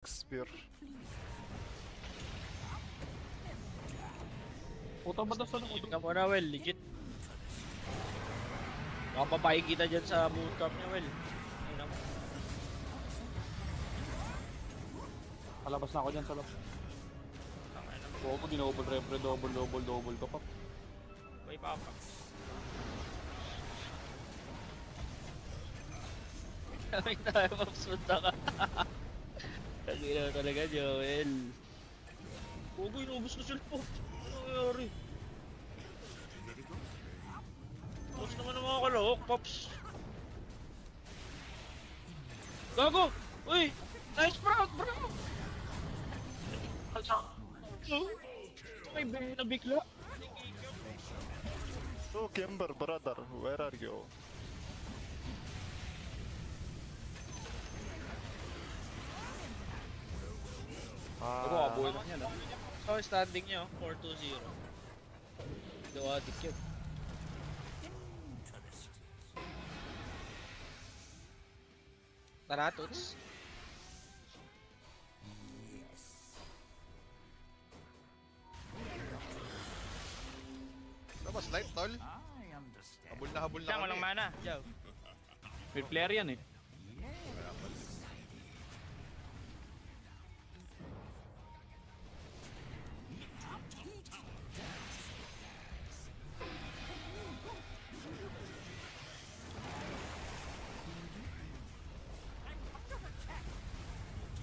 Spear. Puto ba sa loob? Legit ka muna, Well. Legit. Baka papain kita dyan sa bootcamp niya, Well. Ayun ako. Palabas na ako dyan sa loob. Tangay naman. Oo, ginobol repre, double ko pa. May papa. Kaming tayo, mapsunta ka. Kagina talaga, Joel. Huwag inubos ko cellphone. Ano nangyari? Tapos naman ang mga kalahok, Pops. Gago! Uy! Nice sprout, bro! May bigla na bigla. So, Kimber, brother, where are you? Ako, abuhay lang yan, ah. So, standing niya, 4-2-0. Dawadik yun. Tara, Toots. Tapos light tol. Habol na Siya, kami. walang mana. Jow. May player yan, eh.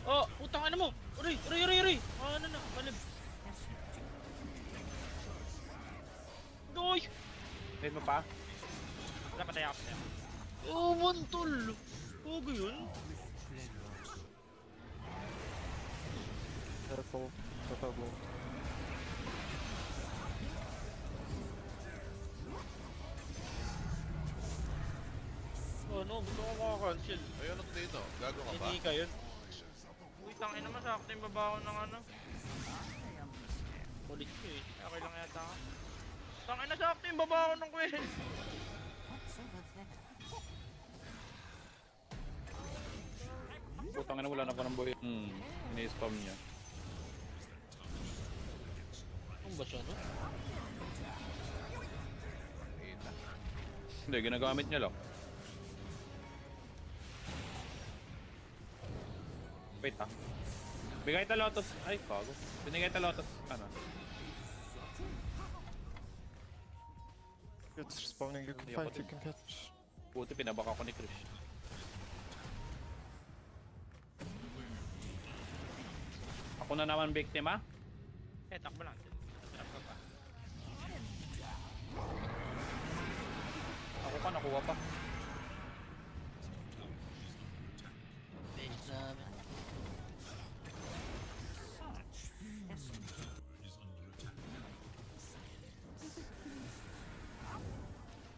Oh, putang ano mo! Uri! Ano na, balib. Doy! Wait mo pa? Wala, patay ako. Oh, mantol! Huwag yun. Careful, careful. Oh no, gusto ko makakancel. Ayun ano to dito. Gago ka ba? Hindi ka yun. Uy, tangin naman, sakto yung baba ko ng ano. Kulit ko eh. Okay lang yata ka. Tangin na, sakto yung baba ko ng Queen. Putang ina, wala na pa ng boy. Ini-spam niya. Ano ba siya, no? Ina. Hindi, ginagamit niya lang. Wait, ah. Bigay ta Lotus. Ay, bago. Binigay ta Lotus. Ano? It's respawning, you can fight, you can catch. Puti, pinabaka ko ni Krish. Ako na naman biktima. Takbo lang. Trap ka pa. Ako pa, nakuha pa. Base namin.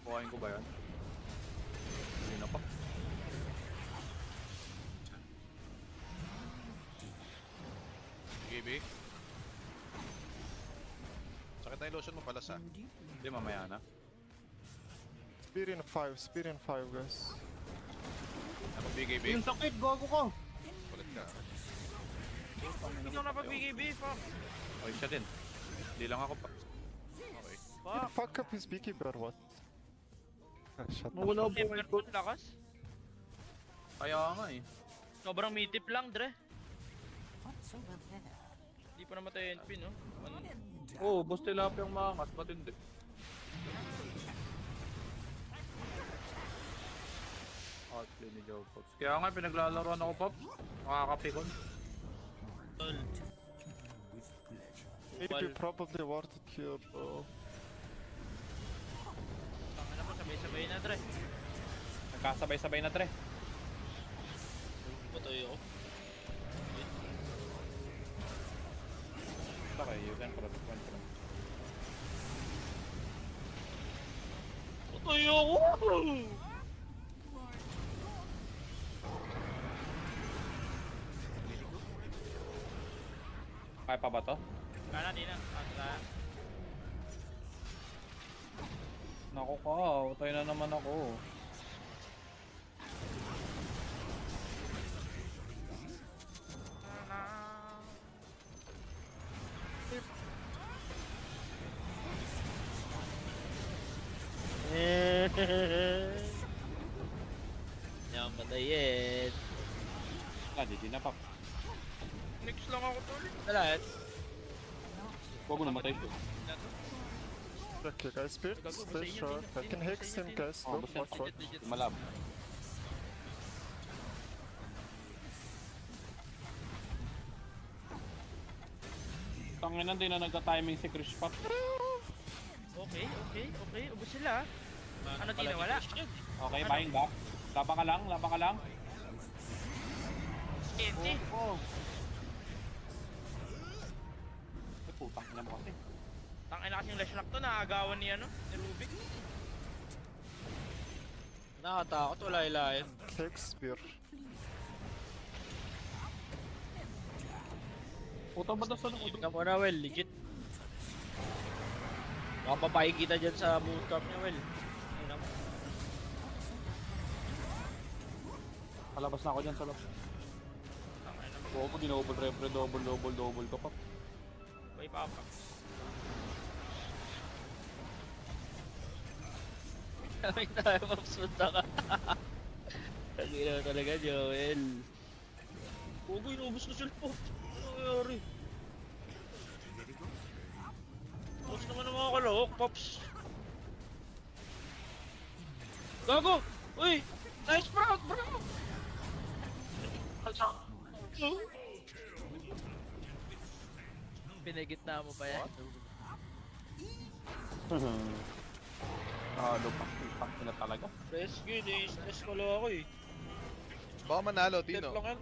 Kuhain ko ba yan? Hindi na pa. Sige, B. Sakit na yung lotion mo pala sa. Hindi, mamaya na. Spear in 5, guys. Ano bigay, B? Yung sakit, gago ko! Kulit ka. Hindi ko napagbigay B, fuck. Ay, siya din. Hindi lang ako pa. Okay. Fuck. Fuck up his beekeeper, what? Ah, shut up. Wala Timber po lakas. Kaya nga eh. Sobrang mitip lang, Dre. Hindi pa namatay NP, no? Oo, boss tilapia yung maangas, matindi. Outplay ni Joe Pops. Kaya nga pinaglalaroan ako, Pops. Makakapikon. Tol. Maybe probably worth it here, bro. Tangin na po, sabay-sabay na, Dre. Nagkasabay-sabay na, tre. Patuloy ako. Okay, you can protect one from. Patuloy ako! Kaya pa ba to? Kana, di na. Kaya. Naku ka, utay na naman ako. Yan, patayin. Ah, di na pa. Next lang ako tol. Huwag mo namatay siya. Okay, guys, Spirit, stay short. I can hex him, guys. Oh, Look, basta watch. malab. Tangin din na nagka-timing si Chris Pat. Okay. Ubus sila. Ano di nawala? Okay, buying back. Labang ka lang. TNT. Oh. Ay, putang ina mo kasi. Tangin na kasing Leshrac to, naagawan ni ni Rubik. Nakatakot, wala ilayan. Hex spear. Puta ba daw sa loob? Tignan mo na, Well, legit. Baka papayin kita dyan sa bootcamp niya, Well. Ayun ako. Palabas na ako dyan sa loob. Tangin na. Oo, pag ginobol repre, double ka pa. May papa. Kamay tayo, mapsunta ka. Tagina talaga, Joel. Hugo, inubos ko sila po. Ano nangyari? Pops naman ang mga kalahok, Pops. Gago! Uy! Nice sprout, bro! Pinagitna mo pa yan. Lupang na talaga. Rescue, stress ko lang ako eh. Baka manalo, Step Tino. lang yan.